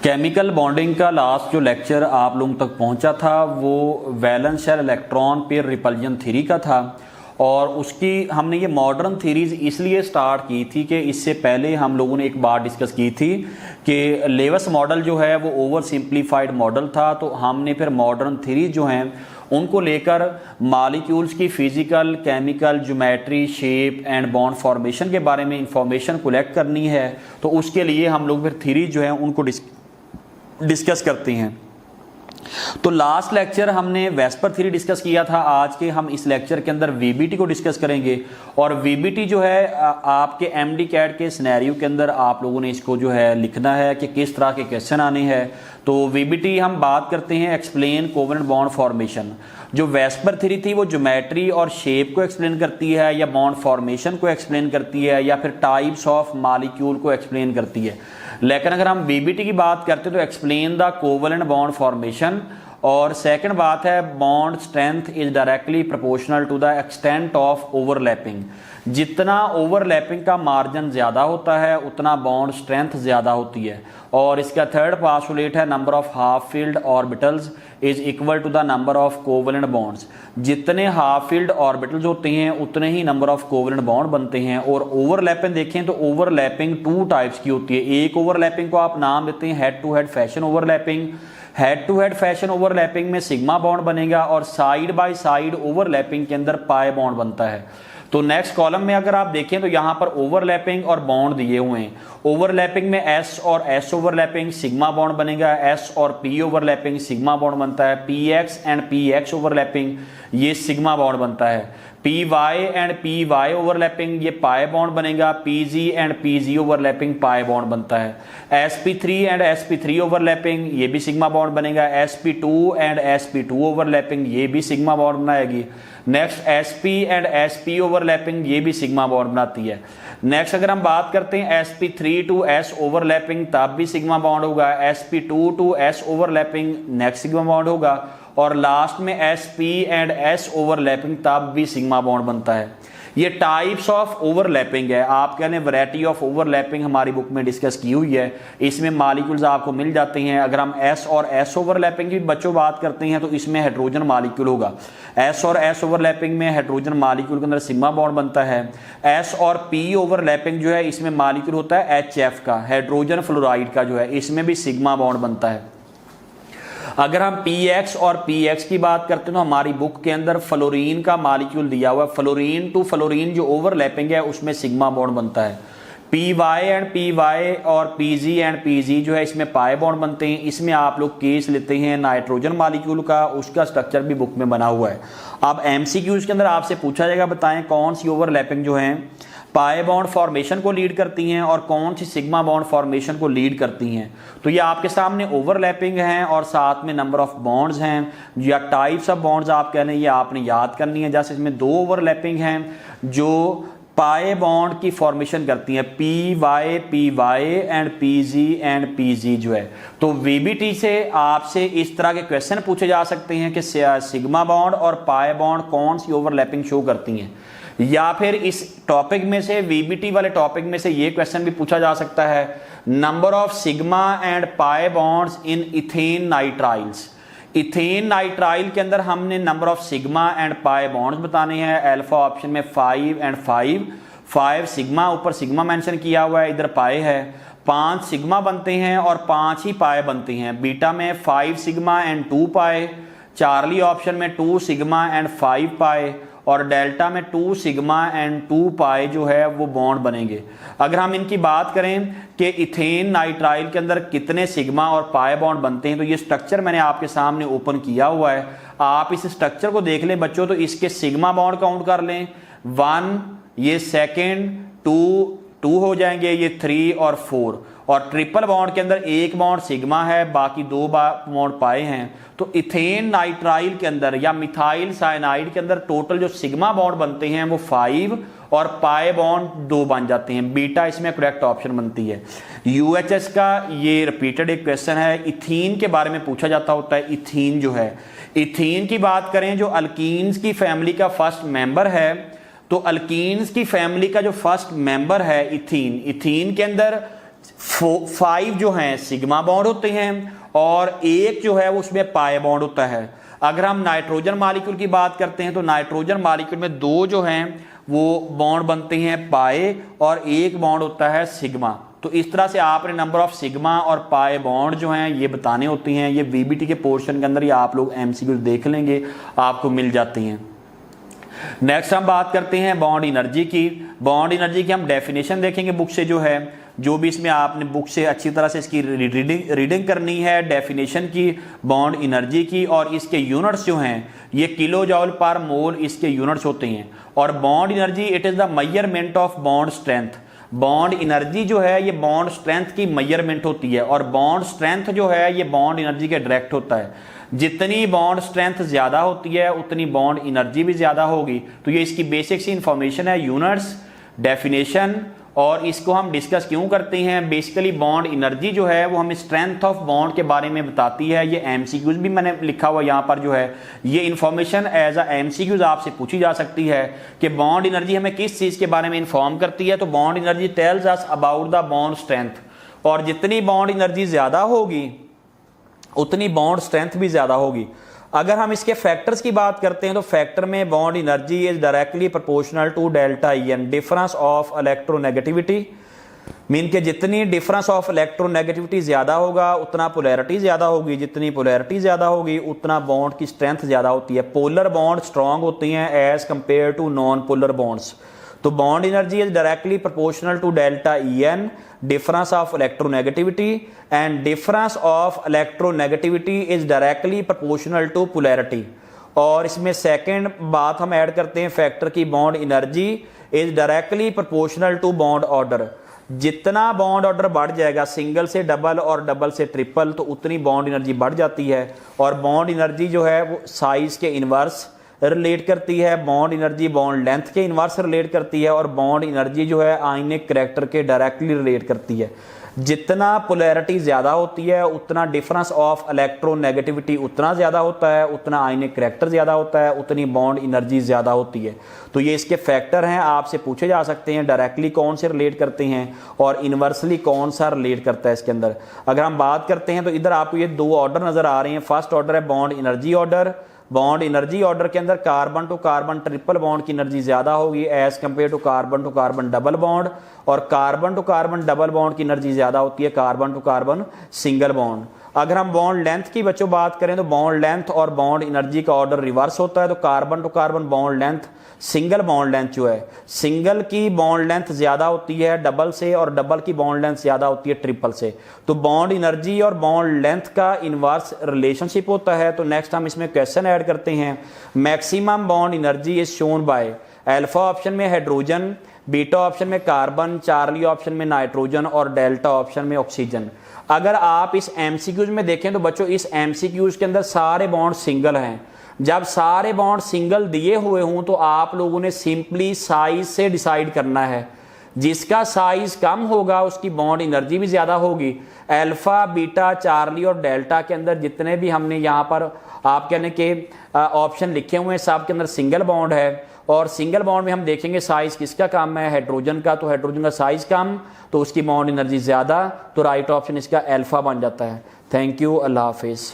Chemical bonding का last जो lecture आप लोगों तक पहुंचा था वो valence shell electron pair repulsion theory का था और उसकी हमने ये मॉडर्न थ्योरीज इसलिए स्टार्ट की थी कि इससे पहले हम लोगों ने एक बार डिस्कस की थी कि लेवस मॉडल जो है वो ओवर सिंप्लीफाइड मॉडल था। तो हमने फिर मॉडर्न थ्योरीज जो हैं उनको लेकर मॉलिक्यूल्स की physical, chemical, geometry, shape and bond formation के बारे में इंफॉर्मेशन कलेक्ट करनी है। तो उसके लिए हम लोग फिर थ्योरीज जो है उनको डिस्कस करते हैं। तो लास्ट लेक्चर हमने वेस्पर थ्योरी डिस्कस किया था। आज के हम इस लेक्चर के अंदर वीबीटी को डिस्कस करेंगे और वीबीटी जो है आपके एमडी कैट के सिनेरियो के अंदर आप लोगों ने इसको जो है लिखना है कि किस तरह के क्वेश्चन आने हैं। तो वीबीटी हम बात करते हैं एक्सप्लेन कोवेलेंट बॉन्ड फॉर्मेशन। जो वेस्पर थ्योरी थी वो ज्योमेट्री और शेप को एक्सप्लेन करती है या बॉन्ड फॉर्मेशन को एक्सप्लेन करती है या फिर टाइप्स ऑफ मॉलिक्यूल को एक्सप्लेन करती है। लेकिन अगर हम वीबीटी की बात करते हैं तो explain the covalent bond formation और सेकंड बात है bond strength is directly proportional to the extent of overlapping. जितना ओवरलैपिंग का मार्जिन ज़्यादा होता है उतना बॉन्ड स्ट्रेंथ ज़्यादा होती है। और इसका थर्ड पास्टुलेट है number of half filled orbitals is equal to the number of covalent bonds. जितने हाफ फील्ड ऑर्बिटल्स होते हैं उतने ही नंबर ऑफ कोवेलेंट बॉन्ड बनते हैं। और ओवरलैपिंग देखें तो ओवरलैपिंग टू टाइप्स की होती है। एक ओवरलैपिंग को आप नाम देते हैं head to head fashion overlapping. Head to head fashion overlapping में सिग्मा बॉन्ड बनेगा और साइड बाय साइड ओवरलैपिंग के अंदर पाई बॉन्ड बनता है। तो नेक्स्ट कॉलम में अगर आप देखें तो यहां पर ओवरलैपिंग और बॉन्ड दिए हुए हैं। ओवरलैपिंग में एस और एस ओवरलैपिंग सिग्मा बॉन्ड बनेगा, एस और पी ओवरलैपिंग सिग्मा बॉन्ड बनता है, p x and p x overlapping ये सिग्मा बॉन्ड बनता है, p y and p y overlapping ये पाई बॉन्ड बनेगा, p z and p z overlapping pi bond बनता है, s p three and s p three overlapping ये भी sigma bond बनेगा, s p two and s p two overlapping ये भी sigma bond बनाएगी। Next S p and s P overlapping ये भी सिग्मा बॉन्ड बनाती है। नेक्स्ट अगर हम बात करते हैं s p three to s overlapping तब भी सिग्मा बॉन्ड होगा, s p two to s overlapping next sigma bond होगा और लास्ट में s p and s overlapping तब भी सिग्मा बॉन्ड बनता है। ये टाइप्स ऑफ ओवरलैपिंग है। आप कहने वैरायटी ऑफ ओवरलैपिंग हमारी बुक में डिस्कस की हुई है, इसमें मॉलिक्यूल्स आपको मिल जाते हैं। अगर हम एस और एस ओवरलैपिंग की बच्चों बात करते हैं तो इसमें हाइड्रोजन मॉलिक्यूल होगा। एस और एस ओवरलैपिंग में हाइड्रोजन मॉलिक्यूल के अंदर सिग्मा बॉन्ड बनता है। एस और पी ओवरलैपिंग जो है इसमें मॉलिक्यूल होता है एच एफ का, हाइड्रोजन फ्लोराइड का जो है इसमें भी सिग्मा बॉन्ड बनता है। अगर हम px और px की बात करते हैं तो हमारी बुक के अंदर फ्लोरीन का मॉलिक्यूल दिया हुआ है। फ्लोरीन टू फ्लोरीन जो ओवरलैपिंग है उसमें सिग्मा बॉन्ड बनता है। py एंड py और pg एंड pg जो है इसमें पाई बॉन्ड बनते हैं। इसमें आप लोग केस लेते हैं नाइट्रोजन मॉलिक्यूल का, उसका स्ट्रक्चर भी बुक में बना हुआ है। अब एमसीक्यूज के अंदर आपसे पूछा जाएगा बताएं कौन सी ओवरलैपिंग जो है पाई बॉन्ड फॉर्मेशन को लीड करती हैं और कौन सी सिग्मा बॉन्ड फॉर्मेशन को लीड करती हैं। तो ये आपके सामने ओवरलैपिंग हैं और साथ में नंबर ऑफ बॉन्ड्स हैं या टाइप्स ऑफ बॉन्ड्स आप कह लें, ये आपने याद करनी है। जैसे इसमें दो ओवरलैपिंग हैं जो पाई बॉन्ड की फॉर्मेशन करती हैं, p y and p z जो है। तो वीबीटी से आपसे इस तरह के क्वेश्चन पूछे जा सकते हैं कि सिग्मा बॉन्ड और पाई बॉन्ड कौन सी ओवरलैपिंग शो करती हैं, या फिर इस टॉपिक में से वीबीटी वाले टॉपिक में से ये क्वेश्चन भी पूछा जा सकता है number of sigma and pi bonds in ethane nitriles. Ethane nitrile के अंदर हमने number of sigma and pi bonds बताने हैं। अल्फा ऑप्शन में 5 एंड 5 सिग्मा, ऊपर सिग्मा मेंशन किया हुआ है, इधर पाई है। 5 सिग्मा बनते हैं और 5 ही पाई बनते हैं। बीटा में 5 sigma and 2 pi, Charlie option में 2 सिग्मा एंड 5 पाई और डेल्टा में 2 सिग्मा एंड 2 पाई जो है वो बॉन्ड बनेंगे। अगर हम इनकी बात करें कि इथेन नाइट्राइल के अंदर कितने सिग्मा और पाई बॉन्ड बनते हैं तो ये स्ट्रक्चर मैंने आपके सामने ओपन किया हुआ है। आप इस स्ट्रक्चर को देख लें बच्चों, तो इसके सिग्मा बॉन्ड काउंट कर लें 1, ये सेकेंड 2 हो जाएंगे, ये 3 और 4 और ट्रिपल बॉन्ड के अंदर एक बॉन्ड सिग्मा है, बाकी 2 बॉन्ड पाए हैं। तो इथेन नाइट्राइल के अंदर या मिथाइल साइनाइड के अंदर टोटल जो सिग्मा बॉन्ड बनते हैं वो 5 और पाई बॉन्ड 2 बन जाते हैं। बीटा इसमें करेक्ट ऑप्शन बनती है। यूएचएस का ये रिपीटेड एक क्वेश्चन है, इथीन के बारे में पूछा जाता होता है। इथीन जो है, इथीन की बात करें जो अल्कीन्स की फैमिली का फर्स्ट मेंबर है, तो अल्कीन्स की फैमिली का जो फर्स्ट मेंबर है इथीन, इथीन के अंदर 5 जो हैं सिग्मा बॉन्ड होते हैं और 1 जो है वो उसमें पाई बॉन्ड होता है। अगर हम नाइट्रोजन मॉलिक्यूल की बात करते हैं तो नाइट्रोजन मॉलिक्यूल में 2 जो हैं वो बॉन्ड बनते हैं पाई और 1 बॉन्ड होता है सिग्मा। तो इस तरह से आपने नंबर ऑफ सिग्मा और पाई बॉन्ड जो हैं ये बताने होती हैं। ये वीबीटी के पोर्शन के अंदर ही आप लोग एमसीक्यू देख लेंगे, आपको मिल जाती हैं। नेक्स्ट हम बात करते हैं बॉन्ड एनर्जी की। बॉन्ड एनर्जी की हम डेफिनेशन देखेंगे बुक से, जो भी इसमें आपने बुक से अच्छी तरह से इसकी रीडिंग करनी है डेफिनेशन की बॉन्ड एनर्जी की। और इसके यूनिट्स जो हैं ये किलो जॉल पर मोल इसके यूनिट्स होते हैं। और bond energy it is the measurement of bond strength. Bond energy जो है ये बॉन्ड स्ट्रेंथ की मेजरमेंट होती है और बॉन्ड स्ट्रेंथ जो है ये बॉन्ड एनर्जी के डायरेक्ट होता है। जितनी बॉन्ड स्ट्रेंथ ज़्यादा होती है उतनी बॉन्ड एनर्जी भी ज़्यादा होगी। तो ये इसकी बेसिक सी इंफॉर्मेशन है, यूनिट्स, डेफिनेशन। और इसको हम डिस्कस क्यों करते हैं, बेसिकली बॉन्ड एनर्जी जो है वो हमें स्ट्रेंथ ऑफ बॉन्ड के बारे में बताती है। ये एमसीक्यूज भी मैंने लिखा हुआ यहाँ पर जो है ये इन्फॉर्मेशन एज अ एमसीक्यूज आपसे पूछी जा सकती है कि बॉन्ड एनर्जी हमें किस चीज़ के बारे में इन्फॉर्म करती है। तो bond energy tells us about the bond strength. और जितनी बॉन्ड एनर्जी ज़्यादा होगी उतनी बॉन्ड स्ट्रेंथ भी ज़्यादा होगी। अगर हम इसके फैक्टर्स की बात करते हैं तो फैक्टर में bond energy is directly proportional to delta EN, difference of electronegativity. Mean के जितनी डिफरेंस ऑफ इलेक्ट्रोनेगेटिविटी ज़्यादा होगा उतना पोलैरिटी ज़्यादा होगी, जितनी पोलैरिटी ज़्यादा होगी उतना बॉन्ड की स्ट्रेंथ ज़्यादा होती है। पोलर बॉन्ड स्ट्रॉन्ग होती हैं as compared to non polar bonds. तो bond energy is directly proportional to delta EN, difference of electronegativity, and difference of electronegativity is directly proportional to polarity। और इसमें second बात हम ऐड करते हैं factor की, bond energy is directly proportional to bond order. जितना bond order बढ़ जाएगा सिंगल से डबल और डबल से ट्रिपल तो उतनी बॉन्ड एनर्जी बढ़ जाती है। और बॉन्ड एनर्जी जो है वो साइज के इन्वर्स रिलेट करती है, बॉन्ड एनर्जी बॉन्ड लेंथ के इन्वर्स रिलेट करती है और बॉन्ड एनर्जी जो है आयनिक करैक्टर के डायरेक्टली रिलेट करती है। जितना पोलैरिटी ज़्यादा होती है उतना डिफरेंस ऑफ इलेक्ट्रोनेगेटिविटी उतना ज़्यादा होता है, उतना आयनिक करैक्टर ज़्यादा होता है, उतनी बॉन्ड एनर्जी ज़्यादा होती है। तो ये इसके फैक्टर हैं, आपसे पूछे जा सकते हैं डायरेक्टली कौन से रिलेट करते हैं और इन्वर्सली कौन सा रिलेट करता है इसके अंदर। अगर हम बात करते हैं तो इधर आपको ये 2 ऑर्डर नज़र आ रहे हैं। फर्स्ट ऑर्डर है bond energy order. Bond energy order के अंदर carbon to carbon triple bond की एनर्जी ज़्यादा होगी as compared to carbon double bond. और carbon to carbon double bond की एनर्जी ज़्यादा होती है carbon to carbon single bond. अगर हम बॉन्ड लेंथ की बच्चों बात करें तो बॉन्ड लेंथ और बॉन्ड एनर्जी का ऑर्डर रिवर्स होता है। तो carbon to carbon bond length, single bond length जो है, सिंगल की बॉन्ड लेंथ ज़्यादा होती है डबल से और डबल की बॉन्ड लेंथ ज़्यादा होती है ट्रिपल से। तो बॉन्ड एनर्जी और बॉन्ड लेंथ का इनवर्स रिलेशनशिप होता है। तो नेक्स्ट हम इसमें क्वेश्चन ऐड करते हैं। Maximum bond energy is shown by alpha option में हाइड्रोजन, बीटा ऑप्शन में कार्बन, चार्ली ऑप्शन में नाइट्रोजन और डेल्टा ऑप्शन में ऑक्सीजन। अगर आप इस एमसीक्यूज में देखें तो बच्चों इस एमसीक्यूज के अंदर सारे बॉन्ड सिंगल हैं। जब सारे बॉन्ड सिंगल दिए हुए हों तो आप लोगों ने सिंपली साइज से डिसाइड करना है। जिसका साइज कम होगा उसकी बॉन्ड एनर्जी भी ज़्यादा होगी। अल्फा, बीटा, चार्ली और डेल्टा के अंदर जितने भी हमने यहाँ पर आप कहने के ऑप्शन लिखे हुए हैं सब के अंदर सिंगल बॉन्ड है। और सिंगल बॉन्ड में हम देखेंगे साइज किसका कम है, हाइड्रोजन का। तो हाइड्रोजन का साइज कम तो उसकी बॉन्ड एनर्जी ज़्यादा, तो राइट ऑप्शन इसका अल्फा बन जाता है। थैंक यू, अल्लाह हाफिज़।